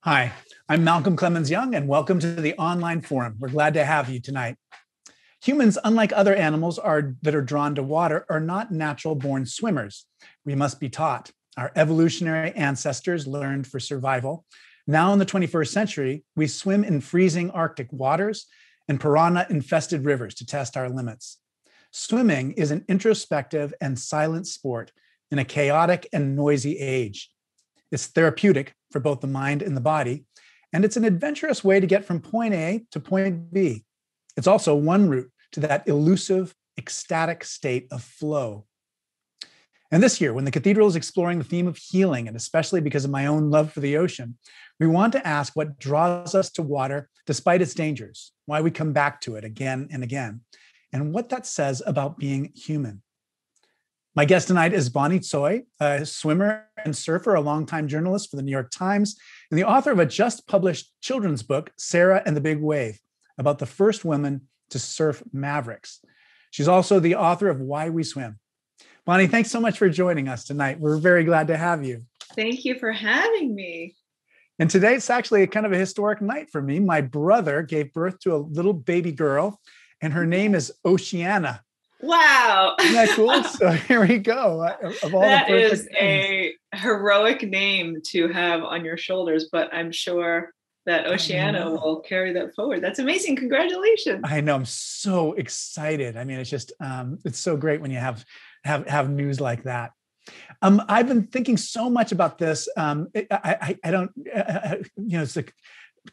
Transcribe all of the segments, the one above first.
Hi, I'm Malcolm Clemens Young, and welcome to the online forum. We're glad to have you tonight. Humans, unlike other animals that are drawn to water, are not natural born swimmers. We must be taught. Our evolutionary ancestors learned for survival. Now, in the 21st century, we swim in freezing Arctic waters and piranha-infested rivers to test our limits. Swimming is an introspective and silent sport in a chaotic and noisy age. It's therapeutic for both the mind and the body, and it's an adventurous way to get from point A to point B. It's also one route to that elusive, ecstatic state of flow. And this year, when the cathedral is exploring the theme of healing, and especially because of my own love for the ocean, we want to ask what draws us to water despite its dangers, why we come back to it again and again, and what that says about being human. My guest tonight is Bonnie Tsui, a swimmer and surfer, a longtime journalist for the New York Times, and the author of a just published children's book, Sarah and the Big Wave, about the first woman to surf Mavericks. She's also the author of Why We Swim. Bonnie, thanks so much for joining us tonight. We're very glad to have you. Thank you for having me. And today it's actually kind of a historic night for me. My brother gave birth to a little baby girl, and her name is Oceana. Wow. Isn't that cool? So here we go. Of all that the is things. A heroic name to have on your shoulders, but I'm sure that Oceana will carry that forward. That's amazing. Congratulations. I know. I'm so excited. I mean, it's just, it's so great when you have news like that. I've been thinking so much about this. I don't, it's like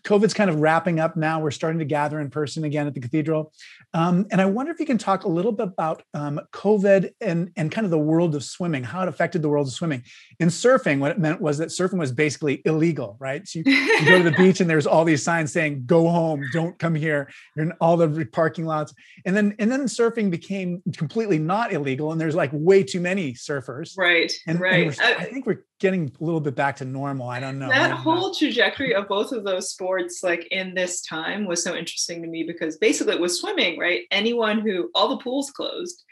COVID's kind of wrapping up now. We're starting to gather in person again at the cathedral. And I wonder if you can talk a little bit about COVID and kind of the world of swimming, how it affected the world of swimming. In surfing, what it meant was that surfing was basically illegal, right? So you go to the beach and there's all these signs saying, go home, don't come here. You're in all the parking lots. And then surfing became completely not illegal. And there's like way too many surfers. Right, right. I think we're getting a little bit back to normal. I don't know. That whole trajectory of both of those sports, like in this time, was so interesting to me because basically it was swimming, right? All the pools closed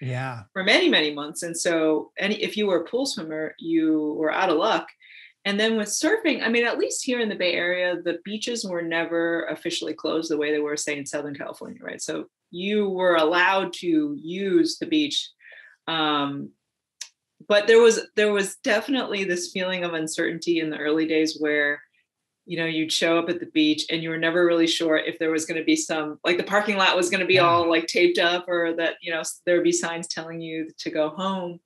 for many, many months. And so if you were a pool swimmer, you were out of luck. And then with surfing, I mean, at least here in the Bay Area, the beaches were never officially closed the way they were, say, in Southern California, right? So you were allowed to use the beach. But there was definitely this feeling of uncertainty in the early days where, you'd show up at the beach and you were never really sure if there was going to be like the parking lot was going to be all like taped up or that, there would be signs telling you to go home.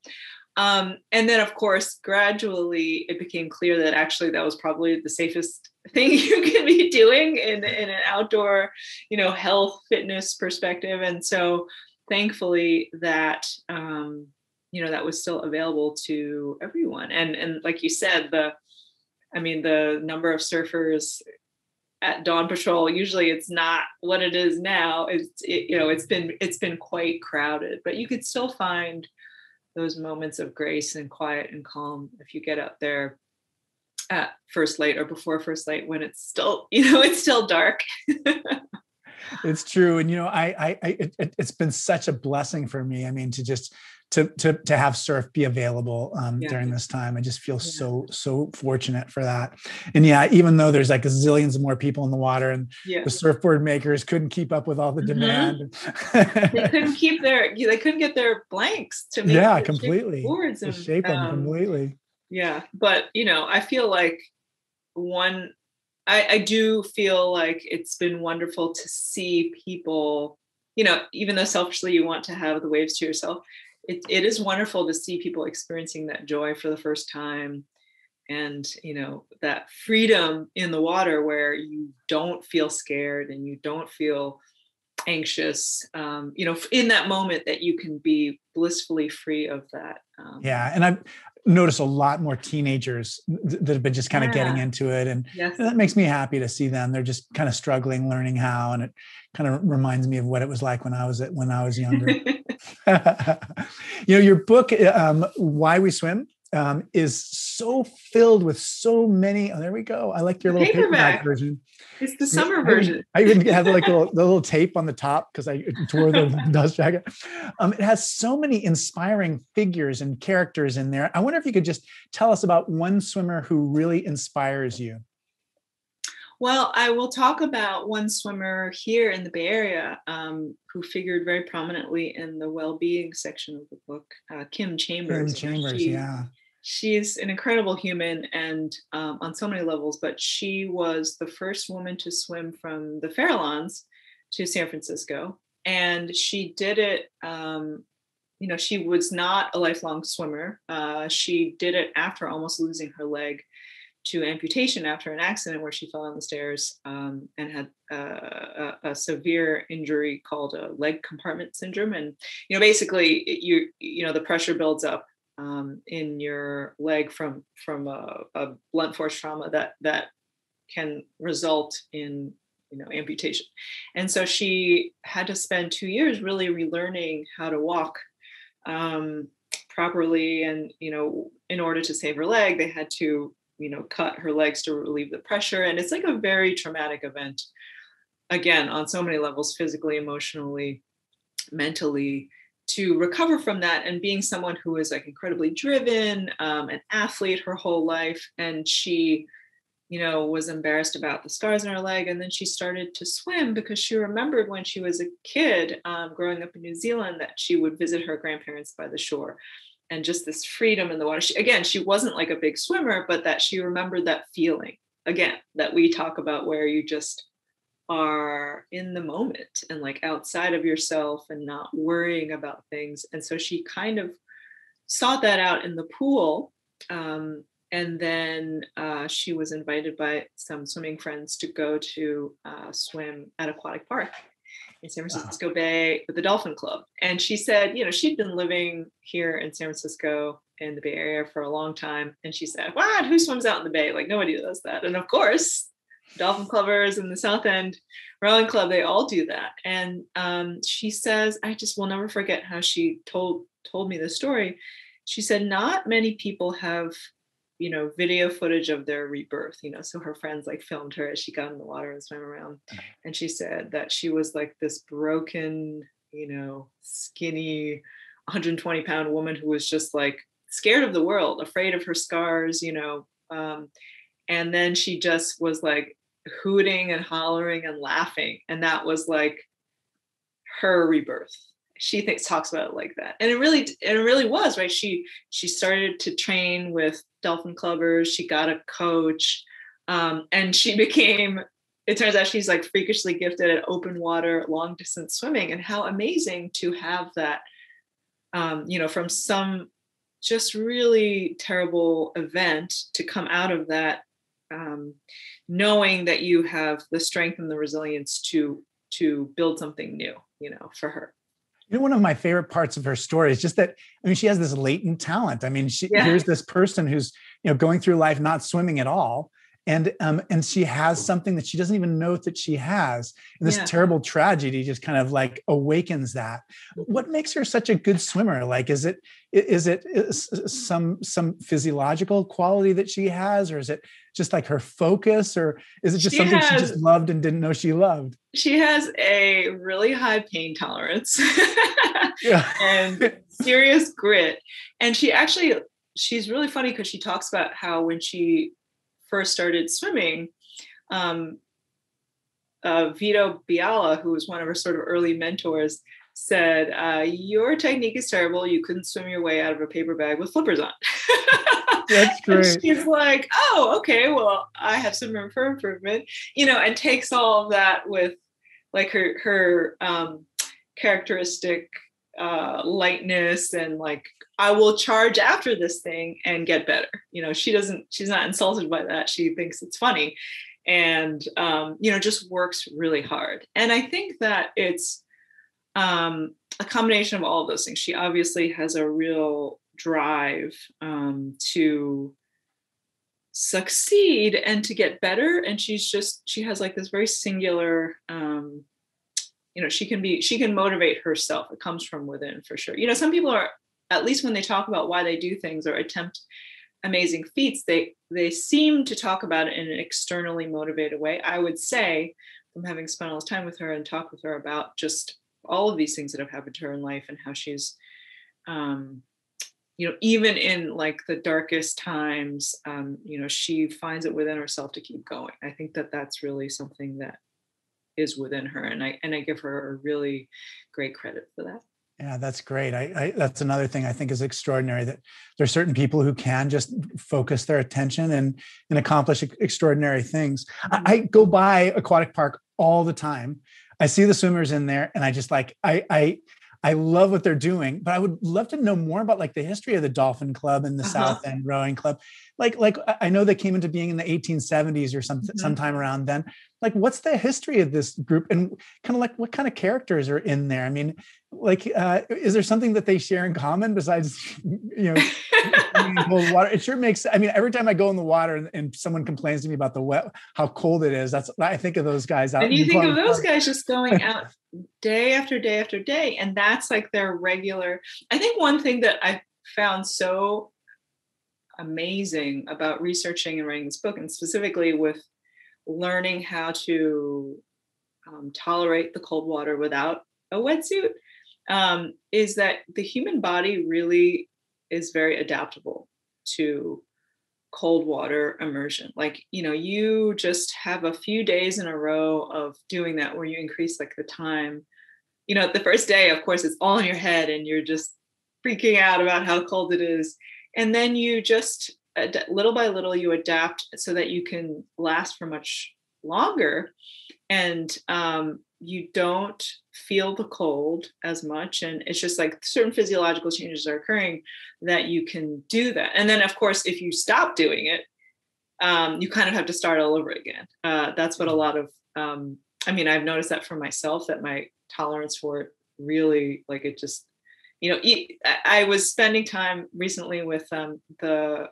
And then of course, gradually it became clear that actually that was probably the safest thing you can be doing in an outdoor, health fitness perspective. And so thankfully that, that was still available to everyone. And like you said, the number of surfers at Dawn Patrol, usually it's not what it is now. It's been quite crowded, but you could still find those moments of grace and quiet and calm if you get out there at first light or before first light when it's still, it's still dark. It's true. And, it's been such a blessing for me. I mean, to have surf be available during this time. I just feel so fortunate for that. And even though there's like zillions of more people in the water and the surfboard makers couldn't keep up with all the demand. They couldn't get their blanks to make completely boards and shape them completely. Yeah. But, I feel like I do feel like it's been wonderful to see people, even though selfishly you want to have the waves to yourself, it is wonderful to see people experiencing that joy for the first time and, that freedom in the water where you don't feel scared and you don't feel anxious, in that moment that you can be blissfully free of that. And I've noticed a lot more teenagers that have been just kind of getting into it. And that makes me happy to see them. They're just kind of struggling, learning how, and it kind of reminds me of what it was like when I was younger. Your book, Why We Swim, is so filled with so many. Oh, there we go. I like your little paperback version. It's the summer version. I even have like the little tape on the top because I tore the dust jacket. It has so many inspiring figures and characters in there. I wonder if you could just tell us about one swimmer who really inspires you. Well, I will talk about one swimmer here in the Bay Area who figured very prominently in the well-being section of the book, Kim Kim Chambers. Chambers, yeah. She's an incredible human and on so many levels, but she was the first woman to swim from the Farallones to San Francisco. And she did it, she was not a lifelong swimmer. She did it after almost losing her leg to amputation after an accident where she fell down the stairs and had a severe injury called a leg compartment syndrome. And, basically the pressure builds up in your leg from a blunt force trauma that can result in amputation. And so she had to spend 2 years really relearning how to walk properly. And in order to save her leg, they had to cut her legs to relieve the pressure. And it's like a very traumatic event, again, on so many levels, physically, emotionally, mentally, to recover from that. And being someone who is like incredibly driven, an athlete her whole life. And she, was embarrassed about the scars on her leg. And then she started to swim because she remembered when she was a kid, growing up in New Zealand, that she would visit her grandparents by the shore. And just this freedom in the water. She wasn't like a big swimmer, but that she remembered that feeling, again, that we talk about, where you just are in the moment and like outside of yourself and not worrying about things. And so she kind of sought that out in the pool. And then she was invited by some swimming friends to go to swim at Aquatic Park in San Francisco Bay with the Dolphin Club. And she said, she'd been living here in San Francisco in the Bay Area for a long time. And she said, "What? Who swims out in the Bay? Like, nobody does that." And of course, Dolphin Clubbers and the South End Rowing Club, they all do that. And she says, I just will never forget how she told me the story. She said, not many people have video footage of their rebirth, so her friends like filmed her as she got in the water and swam around. And she said that she was like this broken, skinny, 120-pound woman who was just like scared of the world, afraid of her scars, and then she just was like hooting and hollering and laughing. And that was like her rebirth. She talks about it like that. And it really was, right? She started to train with Dolphin Clubbers. She got a coach, and she became, it turns out she's like freakishly gifted at open water, long distance swimming. And how amazing to have that, from some just really terrible event to come out of that, knowing that you have the strength and the resilience to build something new, for her. One of my favorite parts of her story is just that, she has this latent talent. Here's this person who's, going through life not swimming at all. And she has something that she doesn't even know that she has. And this terrible tragedy just kind of like awakens that. What makes her such a good swimmer? Like, is it some physiological quality that she has, or is it just like her focus, or is it just something she just loved and didn't know she loved? She has a really high pain tolerance and serious grit. And she's really funny because she talks about how when she first started swimming, Vito Biala, who was one of her sort of early mentors, said, your technique is terrible. You couldn't swim your way out of a paper bag with flippers on. That's great. And she's like, oh, okay, well, I have some room for improvement, and takes all of that with like her characteristic lightness and like, I will charge after this thing and get better. She's not insulted by that. She thinks it's funny and, just works really hard. And I think that it's a combination of all of those things. She obviously has a real drive to succeed and to get better. And she has like this very singular, she can motivate herself. It comes from within for sure. Some people are, at least when they talk about why they do things or attempt amazing feats, they seem to talk about it in an externally motivated way. I would say, from having spent all this time with her and talked with her about just all of these things that have happened to her in life and how she's even in like the darkest times, she finds it within herself to keep going. I think that that's really something that is within her. And I give her a really great credit for that. Yeah, that's great. That's another thing I think is extraordinary, that there's certain people who can just focus their attention and accomplish extraordinary things. I go by Aquatic Park all the time. I see the swimmers in there, and I just like, I love what they're doing, but I would love to know more about like the history of the Dolphin Club and the South End Rowing Club. Like I know they came into being in the 1870s or sometime around then. Like, what's the history of this group, and kind of like what kind of characters are in there? I mean, like, is there something that they share in common besides, cold water? It sure makes. I mean, every time I go in the water and someone complains to me about how cold it is, I think of those guys out. And you think of those guys just going out day after day after day, and that's like their regular. I think one thing that I found so amazing about researching and writing this book, and specifically with learning how to tolerate the cold water without a wetsuit, is that the human body really is very adaptable to cold water immersion. Like, you just have a few days in a row of doing that where you increase like the time. The first day, of course, it's all in your head and you're just freaking out about how cold it is. And then you just, little by little, you adapt so that you can last for much longer. And you don't feel the cold as much. And it's just like certain physiological changes are occurring that you can do that. And then, of course, if you stop doing it, you kind of have to start all over again. That's what a lot of, I've noticed that for myself, that my tolerance for it really, like, it just, I was spending time recently with the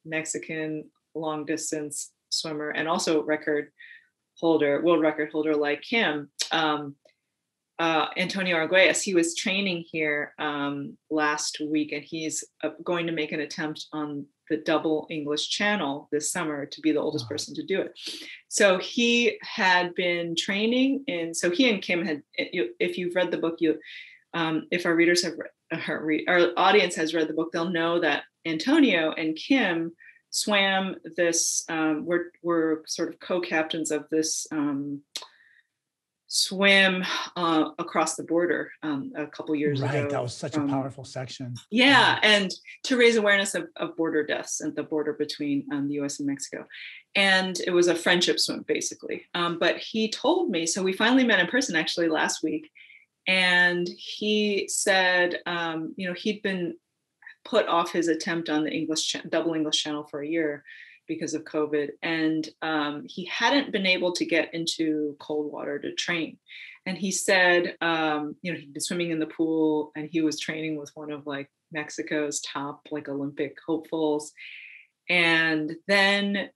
Mexican long distance swimmer and also world record holder like him, Antonio Arguelles. He was training here last week, and he's going to make an attempt on the double English Channel this summer to be the oldest person to do it. So he had been training, and so he and Kim had, if you've read the book, if our readers have our audience has read the book, they'll know that Antonio and Kim swam this, were sort of co-captains of this swim across the border a couple years ago. Right, that was such a powerful section. Yeah, and to raise awareness of border deaths at the border between the U.S. and Mexico. And it was a friendship swim, basically. But he told me, so we finally met in person actually last week, and he said, he'd been put off his attempt on the double English Channel for a year because of COVID. And he hadn't been able to get into cold water to train. And he said, he'd been swimming in the pool, and he was training with one of like Mexico's top like Olympic hopefuls. And then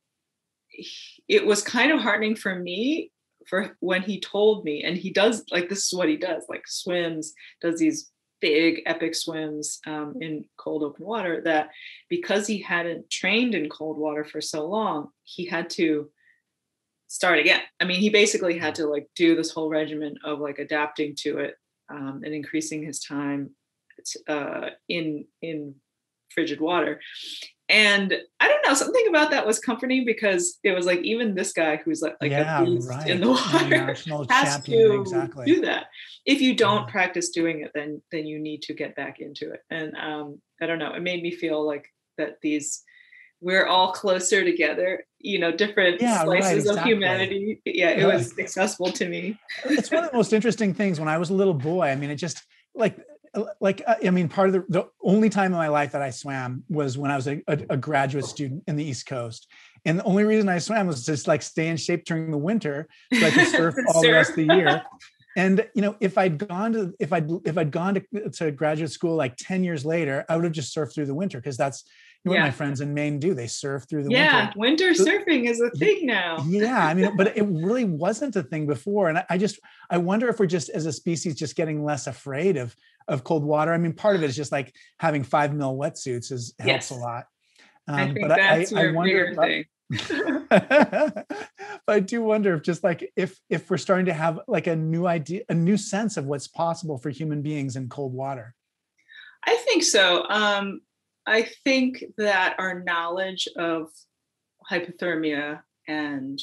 it was kind of heartening for me for when he told me, and he does, like, this is what he does, like swims, does these big epic swims in cold open water, that because he hadn't trained in cold water for so long, he had to start again. I mean, he basically had to like do this whole regimen of like adapting to it and increasing his time in frigid water. And I don't know, something about that was comforting, because it was like, even this guy who's like a beast in the water has to do that. If you don't practice doing it, then you need to get back into it. And I don't know, it made me feel like that we're all closer together, different slices of humanity. Yeah, it was accessible to me. It's one of the most interesting things. When I was a little boy, I mean, it just part of the only time in my life that I swam was when I was a graduate student in the East Coast. And the only reason I swam was just like stay in shape during the winter so I could surf all the rest of the year. And, if I'd gone to graduate school like 10 years later, I would have just surfed through the winter, because that's what my friends in Maine do. They surf through the winter. Yeah, winter surfing is a thing now. Yeah, but it really wasn't a thing before. And I wonder if we're just, as a species, just getting less afraid of cold water. I mean, part of it is just like having 5 mil wetsuits helps a lot. I think that's your bigger thing. But I do wonder if just like if we're starting to have like a new idea, a new sense of what's possible for human beings in cold water. I think so. I think that our knowledge of hypothermia and,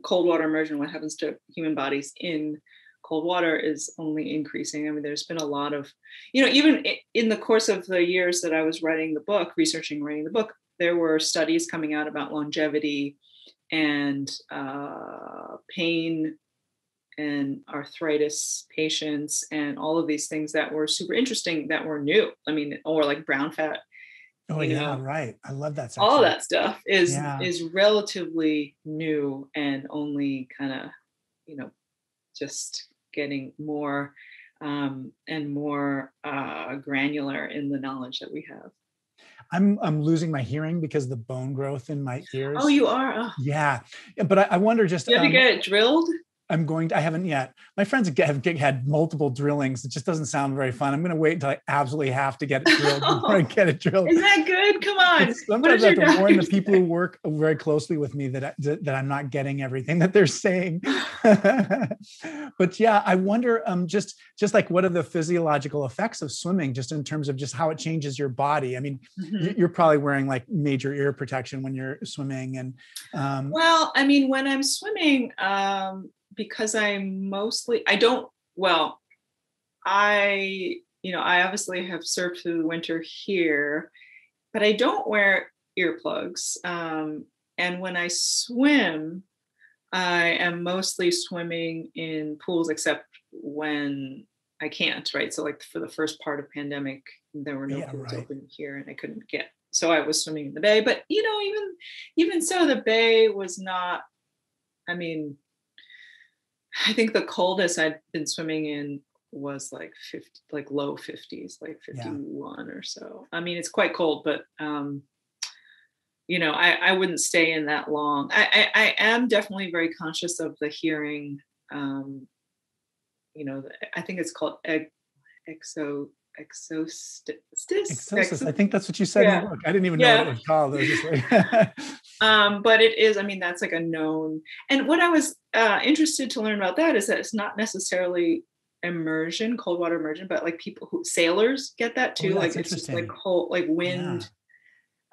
cold water immersion, what happens to human bodies in cold water, is only increasing. I mean, there's been a lot of, even in the course of the years that I was writing the book, researching, writing the book, there were studies coming out about longevity and pain and arthritis patients and all of these things that were super interesting, that were new. I mean, or like brown fat. Oh yeah, right. I love that section. All that stuff is relatively new and only kind of, just getting more and more granular in the knowledge that we have. I'm losing my hearing because of the bone growth in my ears. Oh, you are? Oh. Yeah. But I wonder just... You have to get it drilled? I haven't yet. My friends have had multiple drillings. It just doesn't sound very fun. I'm going to wait until I absolutely have to get it drilled before I get it drilled. Is that good? Come on. Sometimes I have to warn the people who work very closely with me that I'm not getting everything that they're saying. But yeah, I wonder just like, what are the physiological effects of swimming, just in terms of just how it changes your body? I mean, you're probably wearing like major ear protection when you're swimming. And well, I mean, when I'm swimming, because I obviously have surfed through the winter here, but I don't wear earplugs. And when I swim, I am mostly swimming in pools, except when I can't, right? So like for the first part of pandemic, there were no pools open here and I couldn't get, so I was swimming in the bay. But, even so, the bay was not, I mean, I think the coldest I'd been swimming in was like 50, like low 50s, like 51 or so. I mean, it's quite cold, but I wouldn't stay in that long. I am definitely very conscious of the hearing. I think it's called exosis. I think that's what you said in the book. I didn't even know what it was called. It was just like but it is, I mean, that's like a known. And what I was interested to learn about that is that it's not necessarily immersion, cold water immersion, but like sailors get that too. Like it's just like whole, like wind.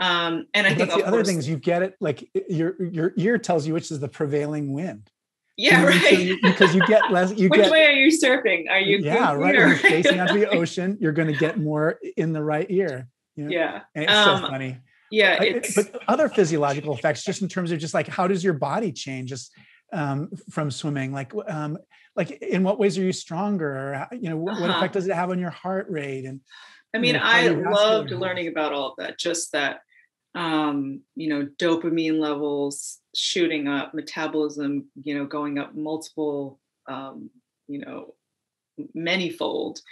And I think the other things, you get it, like your ear tells you which is the prevailing wind. Yeah, right. Because you get less. Which way are you surfing? Are you? Yeah, right. If you're facing out to the ocean, you're going to get more in the right ear. Yeah, and it's so funny. Yeah, but other physiological effects, just in terms of just like, how does your body change just from swimming? Like in what ways are you stronger? What effect does it have on your heart rate? And I mean, I loved learning about all of that. Just that, dopamine levels shooting up, metabolism, going up multiple, manyfold.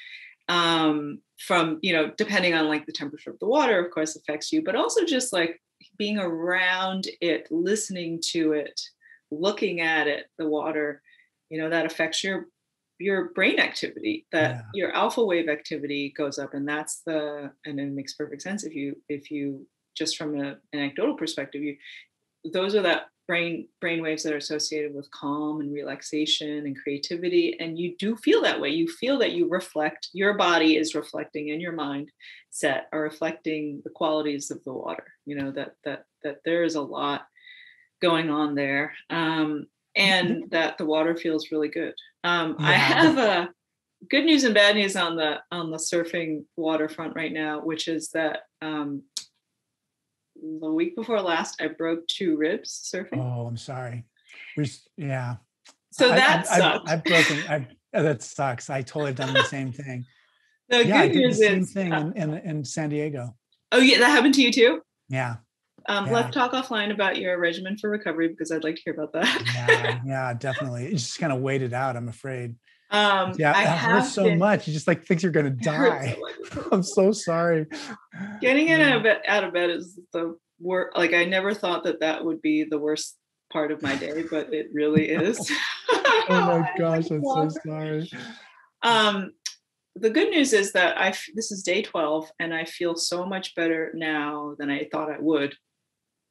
From, depending on like the temperature of the water, of course, affects you, but also just like being around it, listening to it, looking at it, the water, that affects your brain activity, that your alpha wave activity goes up. And and it makes perfect sense if you just from an anecdotal perspective, those are that brain waves that are associated with calm and relaxation and creativity. And you do feel that way. You feel that you reflect, your body is reflecting, and your mind set are reflecting the qualities of the water, that there is a lot going on there. And that the water feels really good. I have a good news and bad news on the surfing waterfront right now, which is that the week before last, I broke 2 ribs surfing. Oh, I'm sorry. So that sucks. That sucks. I totally have done the same thing. The good news is same thing in San Diego. Oh yeah, that happened to you too? Yeah. Let's talk offline about your regimen for recovery, because I'd like to hear about that. Yeah, definitely. You just kind of wait it out, I'm afraid. It hurts so much. You just like think you're gonna die. I'm so sorry. Getting out of bed is the worst. Like, I never thought that would be the worst part of my day, but it really is. Oh my gosh, I'm so sorry. The good news is that this is day 12, and I feel so much better now than I thought I would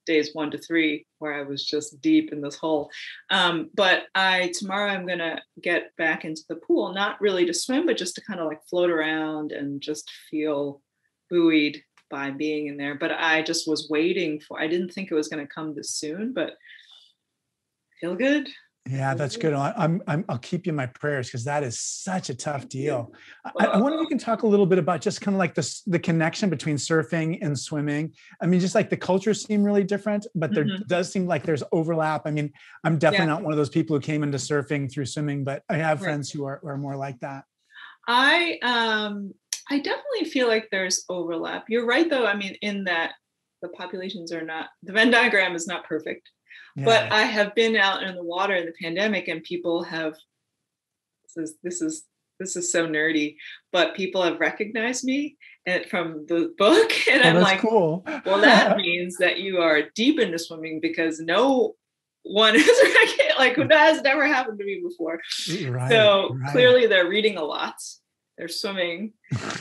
days 1 to 3 where I was just deep in this hole. But tomorrow I'm gonna get back into the pool, not really to swim, but just to kind of like float around and just feel buoyed by being in there. But I just was waiting I didn't think it was gonna come this soon, but feel good. Yeah, that's good. I'll keep you in my prayers because that is such a tough deal. I wonder if you can talk a little bit about just kind of like the connection between surfing and swimming. I mean, just like the cultures seem really different, but there does seem like there's overlap. I mean, I'm definitely not one of those people who came into surfing through swimming, but I have friends who are more like that. I definitely feel like there's overlap. You're right, though. I mean, in that the populations are not, the Venn diagram is not perfect. But I have been out in the water in the pandemic, and people have, this is so nerdy, but people have recognized me from the book, and I'm like, cool. Well, that means that you are deep into swimming, because no one is like, that has never happened to me before. So clearly they're reading a lot, they're swimming,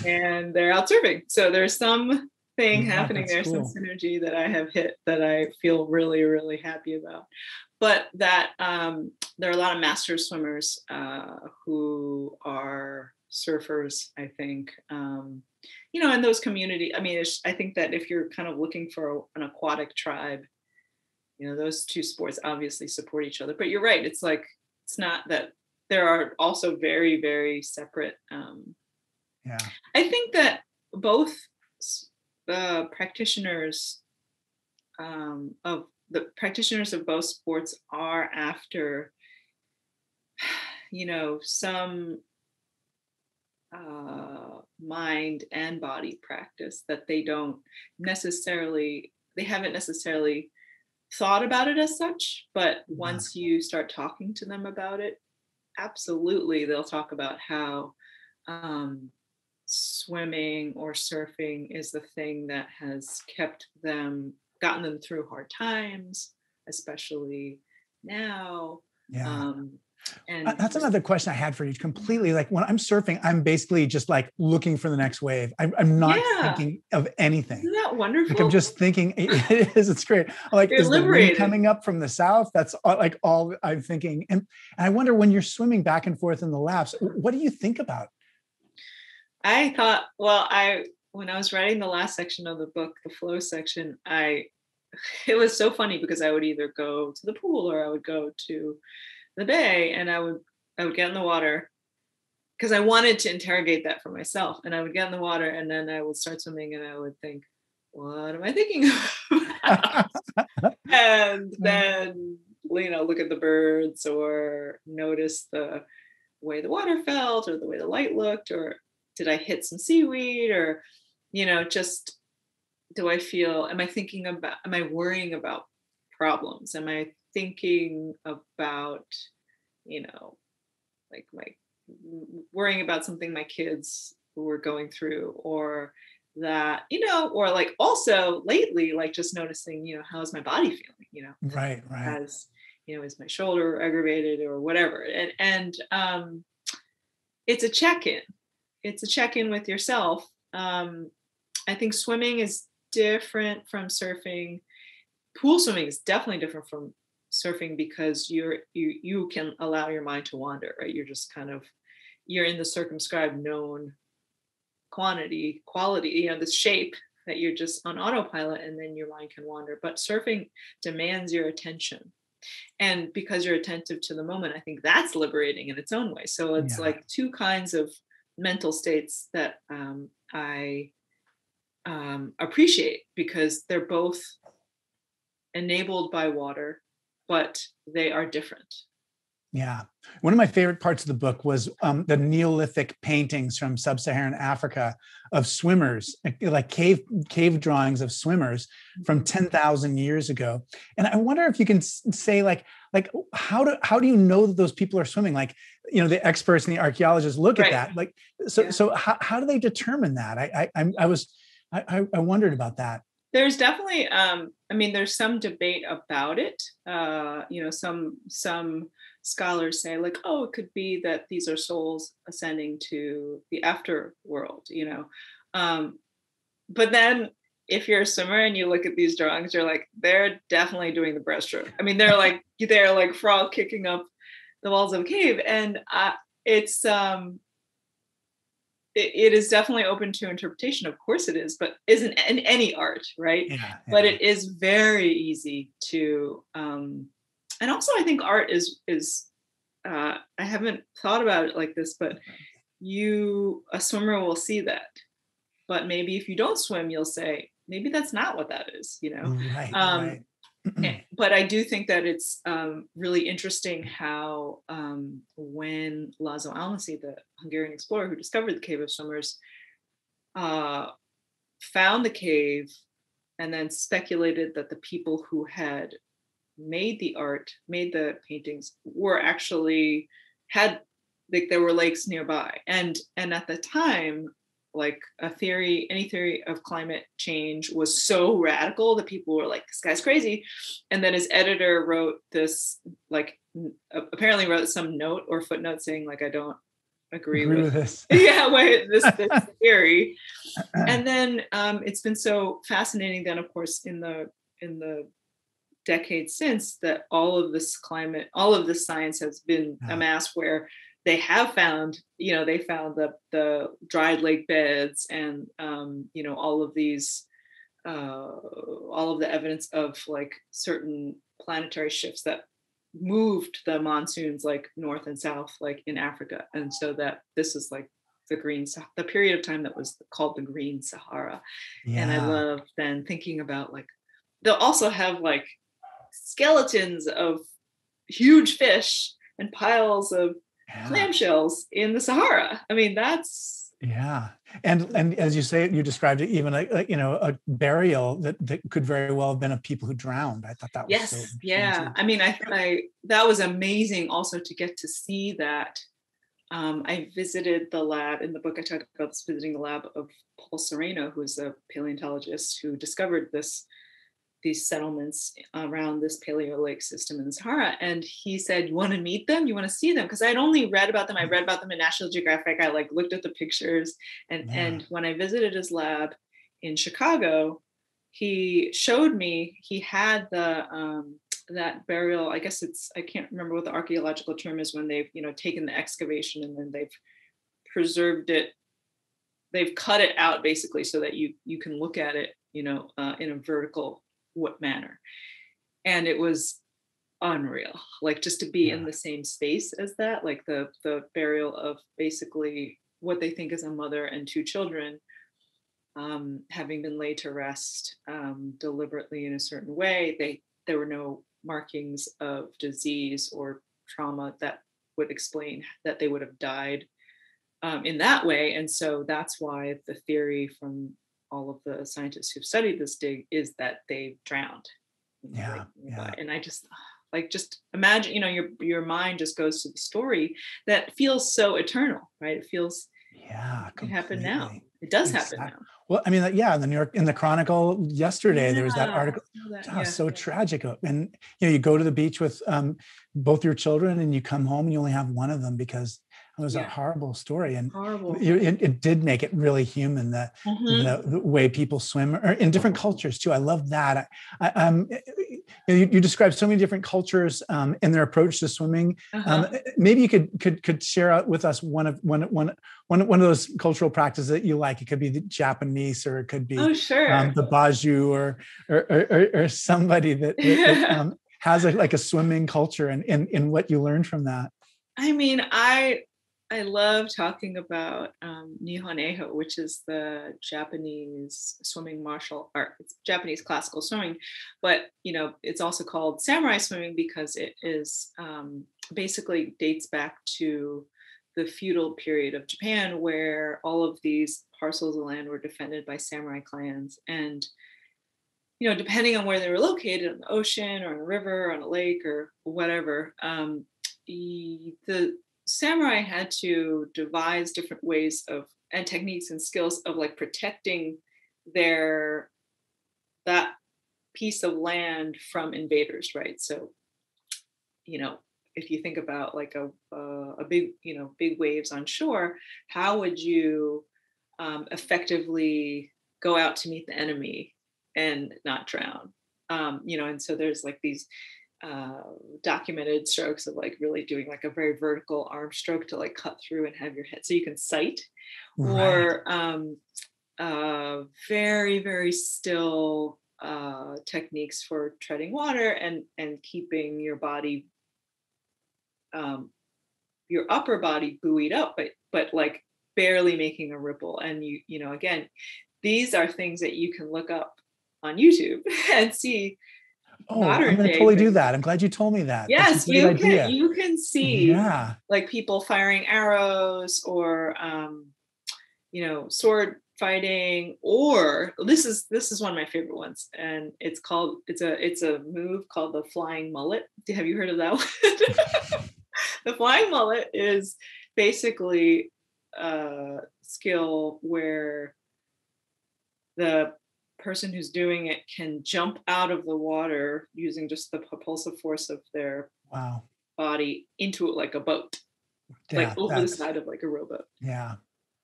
and they're out surfing. So there's some thing happening there, some synergy that I have hit that I feel really, really happy about. But that there are a lot of master swimmers who are surfers, I think. In those communities, I mean, I think that if you're kind of looking for an aquatic tribe, those two sports obviously support each other. But you're right, it's like, it's not that there are also very, very separate. I think that both the practitioners of both sports are after, some mind and body practice that they haven't necessarily thought about it as such, but once you start talking to them about it, absolutely, they'll talk about how swimming or surfing is the thing that has gotten them through hard times, especially now. And that's another question I had for you completely. Like, when I'm surfing, I'm basically just like looking for the next wave. I'm not thinking of anything. Isn't that wonderful? Like, I'm just thinking, it is, it's great. Like, is the wind coming up from the south? That's all I'm thinking. And I wonder, when you're swimming back and forth in the laps, what do you think about? I thought, when I was writing the last section of the book, the flow section, it was so funny because I would either go to the pool or I would go to the bay, and I would get in the water because I wanted to interrogate that for myself. And I would get in the water, and then I would start swimming, and I would think, what am I thinking about? And then, look at the birds, or notice the way the water felt, or the way the light looked, or did I hit some seaweed, or, just, am I worrying about problems? Am I thinking about, like worrying about something my kids were going through, or that, or like also lately, like just noticing, how's my body feeling, Right. as, is my shoulder aggravated or whatever. And it's a check-in. It's a check-in with yourself. I think swimming is different from surfing. Pool swimming is definitely different from surfing because you can allow your mind to wander, right? You're just you're in the circumscribed known quality, the shape that you're just on autopilot, and then your mind can wander. But surfing demands your attention. And because you're attentive to the moment, I think that's liberating in its own way. So it's like two kinds of mental states that I appreciate, because they're both enabled by water, but they are different. Yeah. One of my favorite parts of the book was the Neolithic paintings from sub-Saharan Africa of swimmers, like cave drawings of swimmers from 10,000 years ago. And I wonder if you can say, like how do you know that those people are swimming? Like, the experts and the archaeologists look at that. Like, so how do they determine that? I wondered about that. There's definitely, there's some debate about it. Some scholars say, like, oh, it could be that these are souls ascending to the afterworld, but then if you're a swimmer and you look at these drawings, you're like, they're definitely doing the breaststroke. I mean, they're like frog kicking up the walls of a cave. And it's it is definitely open to interpretation. Of course it is, but isn't in any art, right? Yeah. But it is very easy to, and also I think art is I haven't thought about it like this, but a swimmer will see that. But maybe if you don't swim, you'll say, maybe that's not what that is, Right. Right. But I do think that it's really interesting how when Laszlo Almasi, the Hungarian explorer who discovered the Cave of Swimmers, found the cave and then speculated that the people who had made the art, made the paintings, were actually there were lakes nearby. And at the time, like any theory of climate change was so radical that people were like, this guy's crazy. And then his editor wrote this, apparently wrote some note or footnote saying, like, I don't agree with this. this theory. And then it's been so fascinating then, of course, in the decades since, that all of this science has been amassed, where they have found, they found the dried lake beds and, all of these, all of the evidence of like certain planetary shifts that moved the monsoons like north and south, like in Africa. And so that this is like the period of time that was called the Green Sahara. Yeah. And I love then thinking about like, they'll also have like skeletons of huge fish and piles of clamshells in the Sahara. I mean, that's and as you say, you described it, even a burial that could very well have been of people who drowned. I thought that was so too. I mean, I that was amazing also to get to see that. I visited the lab in the book. I talked about this, visiting the lab of Paul Sereno, who's a paleontologist who discovered these settlements around this paleo lake system in the Sahara. And he said, you want to meet them? You want to see them? Because I'd only read about them. I read about them in National Geographic. I like looked at the pictures. And when I visited his lab in Chicago, he showed me, he had that burial, I guess I can't remember what the archaeological term is, when they've, taken the excavation and then they've preserved it. They've cut it out basically so that you can look at it, in a vertical manner. And it was unreal, like just to be in the same space as that, like the burial of basically what they think is a mother and two children, having been laid to rest deliberately in a certain way. There were no markings of disease or trauma that would explain that they would have died in that way. And so that's why the theory from all of the scientists who've studied this dig is that they drowned. And I just imagine, your mind just goes to the story that feels so eternal, right? It feels, it can happen now. It does happen now. Well, I mean, in the Chronicle yesterday, there was that article. So tragic. And you go to the beach with both your children, and you come home and you only have one of them because it was a horrible story. And it did make it really human, the way people swim, or in different cultures too. I love that. You described so many different cultures in their approach to swimming. Maybe you could share out with us one of those cultural practices that you like. It could be the Japanese, or it could be the Baju, or somebody that has a swimming culture, and in what you learned from that. I mean, I love talking about Nihon Eiho, which is the Japanese swimming martial art. It's Japanese classical swimming, but it's also called samurai swimming because it is basically dates back to the feudal period of Japan, where all of these parcels of land were defended by samurai clans. And depending on where they were located, on the ocean or on a river or on a lake or whatever, the samurai had to devise different ways and techniques and skills of like protecting that piece of land from invaders, right? So, if you think about like a big, big waves on shore, how would you effectively go out to meet the enemy and not drown. And so there's like these documented strokes of like really doing like a very vertical arm stroke to like cut through and have your head so you can sight, or very, very still techniques for treading water and keeping your body, your upper body buoyed up, but like barely making a ripple. And again, these are things that you can look up on YouTube and see. Oh, I'm going to totally do that. I'm glad you told me that. Yes, you can see like people firing arrows or sword fighting, or this is one of my favorite ones, and it's a move called the flying mullet. Have you heard of that one? The flying mullet is basically a skill where the person who's doing it can jump out of the water using just the propulsive force of their body into it like a boat, like over the side of like a rowboat. Yeah.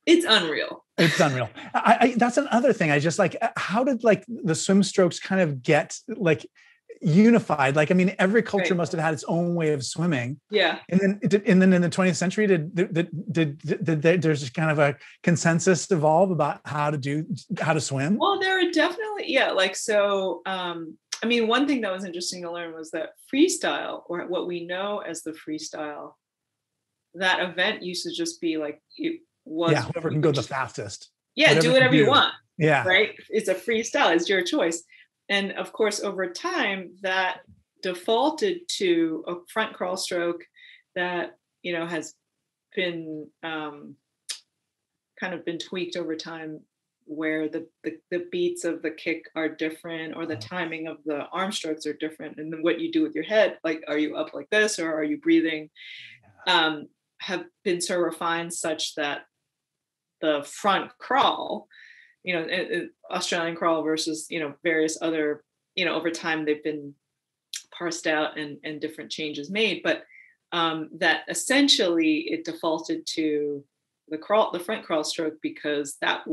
It's unreal. It's unreal. That's another thing. I just like, how did like the swim strokes kind of get like unified? Like, I mean, every culture must have had its own way of swimming. Yeah. And then in the 20th century, did there's just kind of a consensus evolve about how to swim? Well, there are definitely, like, so, I mean, one thing that was interesting to learn was that freestyle, or what we know as the freestyle, that event used to just be like, it was whoever can go the fastest. Do whatever you want. Yeah. Right. It's a freestyle. It's your choice. And of course, over time, that defaulted to a front crawl stroke that, has been kind of been tweaked over time, where the beats of the kick are different, or the timing of the arm strokes are different. And then what you do with your head, like, are you up like this, or are you breathing, have been so refined such that the front crawl, Australian crawl versus, various other, over time they've been parsed out and different changes made, but that essentially it defaulted to the front crawl stroke because that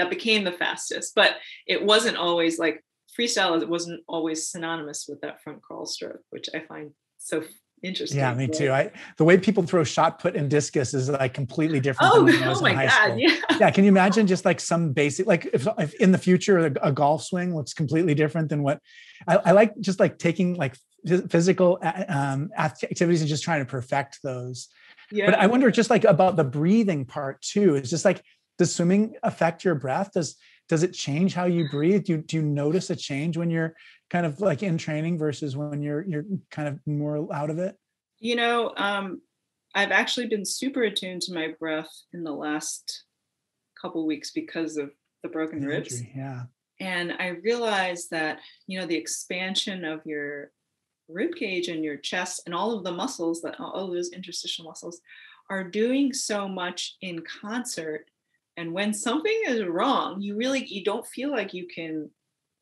became the fastest, but it wasn't always like freestyle. It wasn't always synonymous with that front crawl stroke, which I find so interesting. Yeah, me too. The way people throw shot put and discus is like completely different. Oh my God. Yeah. Can you imagine just like some basic, like if in the future, a golf swing looks completely different than what I like, just like taking like physical activities and just trying to perfect those. Yeah. But I wonder just like about the breathing part too. It's just like, does swimming affect your breath? Does it change how you breathe? Do you notice a change when you're kind of like in training versus when you're kind of more out of it? I've actually been super attuned to my breath in the last couple of weeks because of the broken ribs. Yeah. And I realized that, the expansion of your rib cage and your chest and all of the muscles, all of those interstitial muscles, are doing so much in concert. And when something is wrong, you don't feel like you can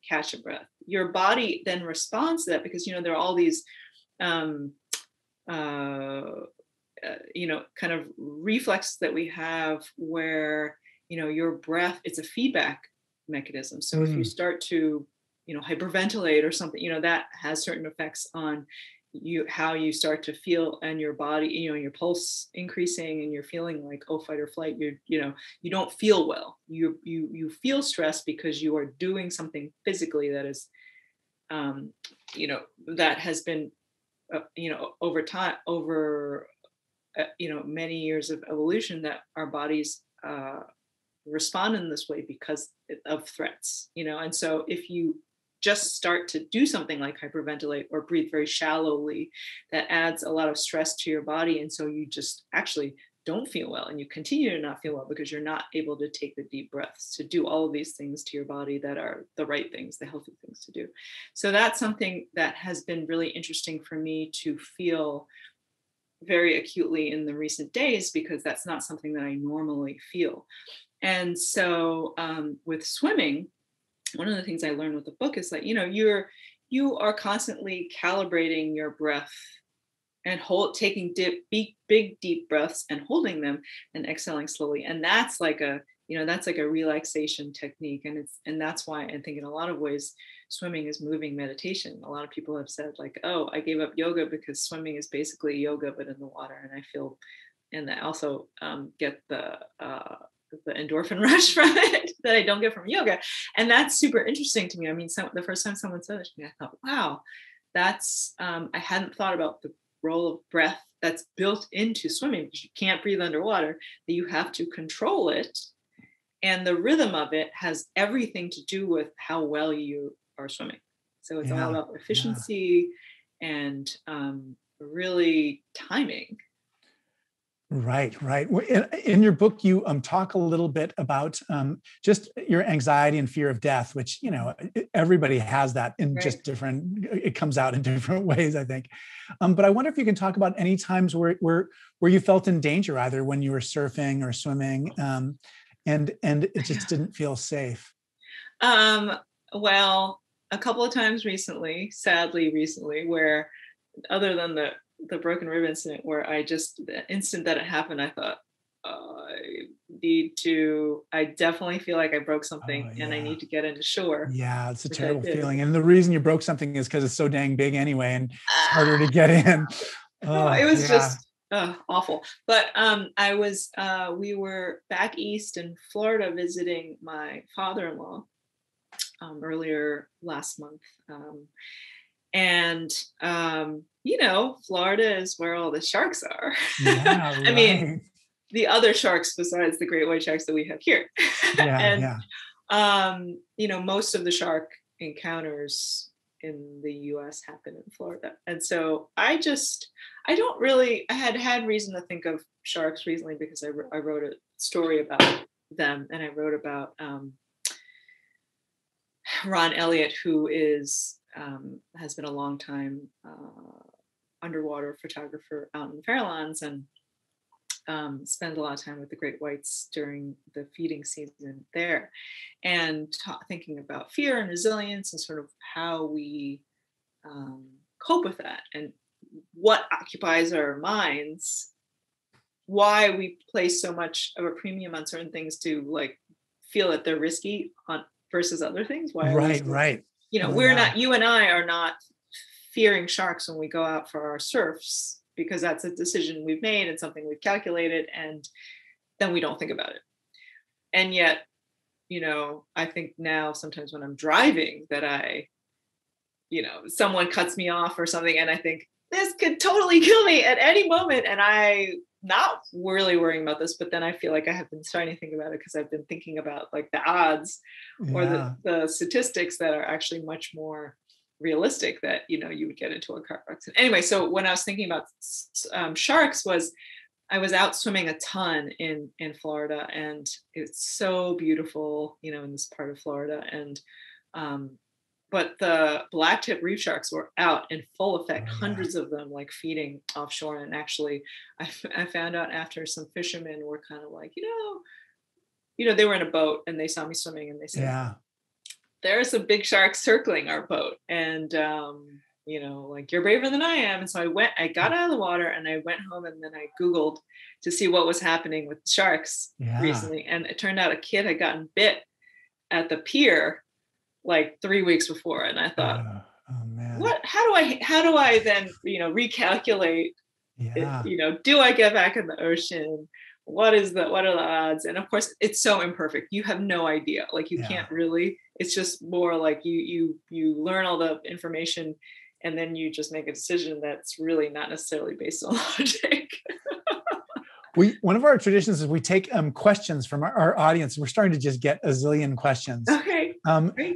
catch a breath. Your body then responds to that because, there are all these, kind of reflexes that we have where, your breath, it's a feedback mechanism. So if you start to, hyperventilate or something, that has certain effects on you, how you start to feel, and your body, your pulse increasing, and you're feeling like, oh, fight or flight. You don't feel well. You feel stressed because you are doing something physically that is, that has been, over time, over, many years of evolution, that our bodies respond in this way because of threats, and so if you just start to do something like hyperventilate or breathe very shallowly, that adds a lot of stress to your body. And so you just actually don't feel well, and you continue to not feel well because you're not able to take the deep breaths to do all of these things to your body that are the right things, the healthy things to do. So that's something that has been really interesting for me to feel very acutely in the recent days, because that's not something that I normally feel. And so with swimming, one of the things I learned with the book is that, you are constantly calibrating your breath and taking big, deep breaths and holding them and exhaling slowly. And that's like that's like a relaxation technique. And that's why I think in a lot of ways, swimming is moving meditation. A lot of people have said like, oh, I gave up yoga because swimming is basically yoga, but in the water. And I feel, and I also get the endorphin rush from it that I don't get from yoga. And that's super interesting to me. I mean, the first time someone said it to me, I thought, wow, that's, I hadn't thought about the role of breath that's built into swimming, because you can't breathe underwater, that you have to control it. And the rhythm of it has everything to do with how well you are swimming. So it's all about efficiency and really timing. Right. In your book, you talk a little bit about just your anxiety and fear of death, which, everybody has that in just different, it comes out in different ways, I think. But I wonder if you can talk about any times where you felt in danger, either when you were surfing or swimming, and it just didn't feel safe. Well, a couple of times sadly recently, where other than the broken rib incident, where the instant that it happened, I thought, I definitely feel like I broke something and I need to get into shore. Yeah, it's a terrible feeling. And the reason you broke something is because it's so dang big anyway, and it's harder to get in. It was just awful. But we were back east in Florida visiting my father-in-law earlier last month. Florida is where all the sharks are. Yeah, right. I mean, the other sharks besides the great white sharks that we have here. Most of the shark encounters in the US happen in Florida. And so I had reason to think of sharks recently because I wrote a story about them, and I wrote about Ron Elliott, who has been a longtime underwater photographer out in the Farallones, and spends a lot of time with the great whites during the feeding season there, and thinking about fear and resilience and sort of how we cope with that and what occupies our minds, why we place so much of a premium on certain things to like feel that they're risky versus other things. Why right. You and I are not fearing sharks when we go out for our surfs, because that's a decision we've made and something we've calculated, and then we don't think about it. And yet, I think now sometimes when I'm driving that someone cuts me off or something, and I think this could totally kill me at any moment, and I not really worrying about this, but then I feel like I have been starting to think about it because I've been thinking about like the odds or the statistics that are actually much more realistic that, you would get into a car accident. Anyway, so when I was thinking about sharks, I was out swimming a ton in Florida, and it's so beautiful, in this part of Florida. And but the black-tip reef sharks were out in full effect, hundreds of them like feeding offshore. And actually, I found out after some fishermen were kind of like, they were in a boat and they saw me swimming, and they said, there's a big shark circling our boat. And, like, you're braver than I am. And so I got out of the water and I went home, and then I Googled to see what was happening with sharks recently. And it turned out a kid had gotten bit at the pier like 3 weeks before. And I thought, how do I then, recalculate, do I get back in the ocean? What are the odds? And of course it's so imperfect. You have no idea. Like you can't really, it's just more like you learn all the information and then you just make a decision that's really not necessarily based on logic. One of our traditions is we take questions from our audience. We're starting to just get a zillion questions. Okay.